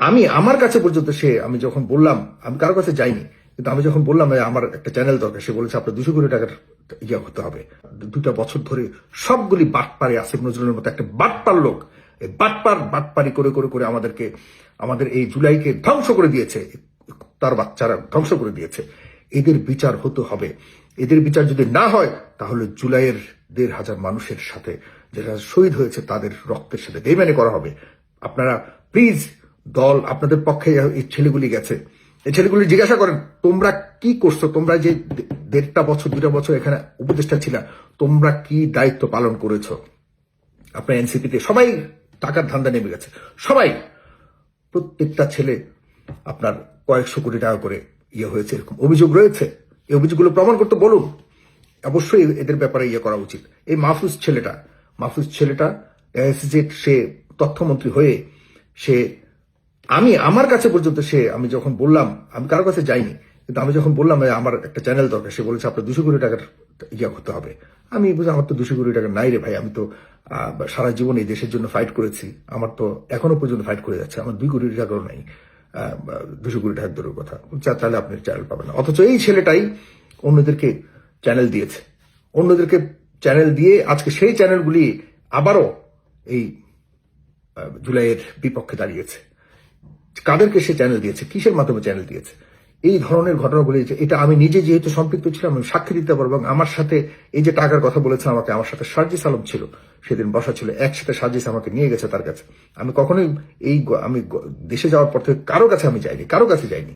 আমি আমার কাছে পর্যন্ত আমি যখন বললাম, আমি কারো কাছে যাইনি, কিন্তু আমি যখন বললাম আমার একটা চ্যানেল দরকার, সে বলেছে আপনার 200 কোটি টাকার ইয়ে হতে হবে। 2টা বছর ধরে সবগুলি বাটপারে, আসিফ নজরুলের মতো একটা বাটপার লোক, এই বাটপারি করে করে করে আমাদের এই জুলাইকে ধ্বংস করে দিয়েছে, তার বাচ্চারা ধ্বংস করে দিয়েছে। এদের বিচার হতে হবে। এদের বিচার যদি না হয়, তাহলে জুলাইয়ের 1,500 মানুষের সাথে যারা শহীদ হয়েছে তাদের রক্তের সাথে বেইমানি করা হবে। আপনারা প্লিজ, দল আপনাদের পক্ষে এই ছেলেগুলি গেছে, এই ছেলেগুলি জিজ্ঞাসা করেন তোমরা কি করছো, তোমরা যে 1.5 বছর 2টা বছর এখানে উপদেষ্টা ছিল, তোমরা কি দায়িত্ব পালন করেছো? আপনার এনসিপিতে সবাই টাকার ধান্দা নেমে গেছে, সবাই, প্রত্যেকটা ছেলে আপনার কয়েকশো কোটি টাকা করে ইয়ে হয়েছে, এরকম অভিযোগ রয়েছে। এই অভিযোগগুলো প্রমাণ করতে বলুন। অবশ্যই এদের ব্যাপারে ইয়ে করা উচিত। এই মাহফুজ ছেলেটা সে তথ্যমন্ত্রী হয়ে সে আমার কাছে পর্যন্ত আমি যখন বললাম, আমি কারো কাছে যাইনি, কিন্তু আমি যখন বললাম আমার একটা চ্যানেল দরকার, সে বলেছে আপনার 200 কোটি টাকার ইয়ে করতে হবে। আমি বুঝি আমার তো 200 কোটি টাকা নাই রে ভাই, আমি তো সারা জীবন এই দেশের জন্য ফাইট করেছি, আমার তো এখনো পর্যন্ত ফাইট করে যাচ্ছে, আমার 2 কোটি টাকাও নাই, 200 কোটি টাকার দূরের কথা, তাহলে আপনি চ্যানেল পাবেন না। অথচ এই ছেলেটাই অন্যদেরকে চ্যানেল দিয়েছে, অন্যদেরকে চ্যানেল দিয়ে আজকে সেই চ্যানেলগুলি আবারও এই জুলাইয়ের বিপক্ষে দাঁড়িয়েছে। কাদেরকে সে চ্যানেল দিয়েছে, কিসের মাধ্যমে চ্যানেল দিয়েছে, এই ধরনের ঘটনাগুলি, এটা আমি নিজে যেহেতু সম্পৃক্ত ছিলাম, আমি সাক্ষী দিতে পারবো। এবং আমার সাথে এই যে টাকার কথা বলেছে আমাকে, আমার সাথে সার্জিস আলম ছিল, সেদিন বসা ছিল, একসাথে সার্জিস আমাকে নিয়ে গেছে তার কাছে। আমি কখনোই আমি দেশে যাওয়ার পর থেকে কারো কাছে যাইনি।